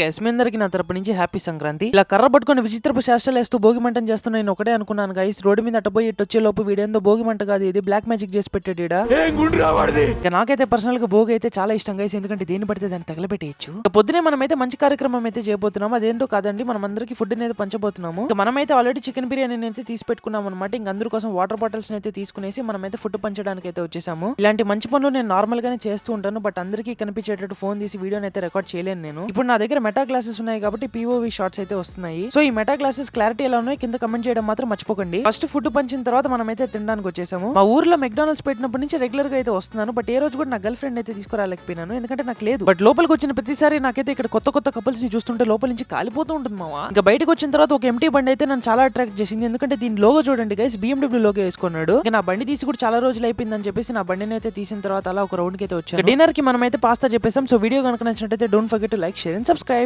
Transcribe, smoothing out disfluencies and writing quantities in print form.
Guys మీ అందరికి నా తరపు నుంచి హ్యాపీ సంక్రాంతి. ఇలా కర్ర పట్టుకుని విచిత్రపు శాస్త్రాలు వేస్తూ భోగి మంటం చేస్తున్నా నేను ఒకటే అనుకున్నాను గైస్. రోడ్డు మీద అట్టపోయి ఇటు వచ్చే లోపు వీడేందో భోగి మంట కాదు, ఇది బ్లాక్ మ్యాజిక్ చేసి పెట్టాడు. నాకైతే పర్సనల్ గా భోగి అయితే చాలా ఇష్టం గైస్, ఎందుకంటే దేని పడితే దాన్ని తగలబెట్టేయచ్చు. పొద్దునే మనమైతే మంచి కార్యక్రమం అయితే చేయబోతున్నాము. అదేంటో కాదండి, మనం అందరికి ఫుడ్ అనేది పంచబోతున్నాము. మనమైతే ఆల్రెడీ చికెన్ బిర్యానీ అయితే తీసి పెట్టుకున్నాం అనమాట. ఇంక అందరి కోసం వాటర్ బాటిల్స్ అయితే తీసుకునేసి మనమైతే ఫుడ్ పంచడానికి అయితే వచ్చేసాము. ఇలాంటి మంచి పనులు నేను నార్మల్ గానే చేస్తూ ఉంటాను, బట్ అందరికీ కనిపించేటట్టు ఫోన్ తీసి వీడియోని అయితే రికార్డ్ చేయలేను నేను. ఇప్పుడు నా దగ్గర మెటా గ్లాసెస్ ఉన్నాయి కాబట్టి POV షార్ట్స్ అయితే వస్తున్నాయి. సో ఈ మెటా గ్లాసెస్ క్లారిటీ ఎలా ఉన్నాయో కింద కమెంట్ చేయడం మాత్రం మర్చిపోకండి. ఫస్ట్ ఫుడ్ పంచిన తర్వాత మనం అయితే తినడానికి వచ్చేసాము. మా ఊర్లో మెక్డానల్డ్స్ పెట్టినప్పటి నుంచి రెగ్యులర్ గా అయితే వస్తున్నాను, బట్ ఏ రోజు కూడా నా గర్ల్ ఫ్రెండ్ అయితే తీసుకురాలేకపోయినాను, ఎందుకంటే నాకు లేదు. బట్ లోపలికి వచ్చిన ప్రతిసారి నాకైతే ఇక్కడ కొత్త కొత్త కపుల్స్ ని చూస్తుంటే లోపల నుంచి కాలిపోతూ ఉంటుంది మావా. ఇంకా బయటకు వచ్చిన తర్వాత ఒక ఎంటీ బండి అయితే నన్ను చాలా అట్రాక్ట్ చేసింది, ఎందుకంటే దీని లోగో చూడండి గైస్, BMW లోగో వేసుకున్నాడు. ఇంకా నా బండి తీసి కూడా చాలా రోజులు అయిపోయిందని చెప్పేసి నా బండిని అయితే తీసిన తర్వాత అలా ఒక రౌండ్ కి అయితే వచ్చాను. డిన్నర్ కి మనం అయితే పాస్తా చెప్పేసాం. సో వీడియో కనుక నచ్చినట్లయితే don't forget to like, share and subscribe.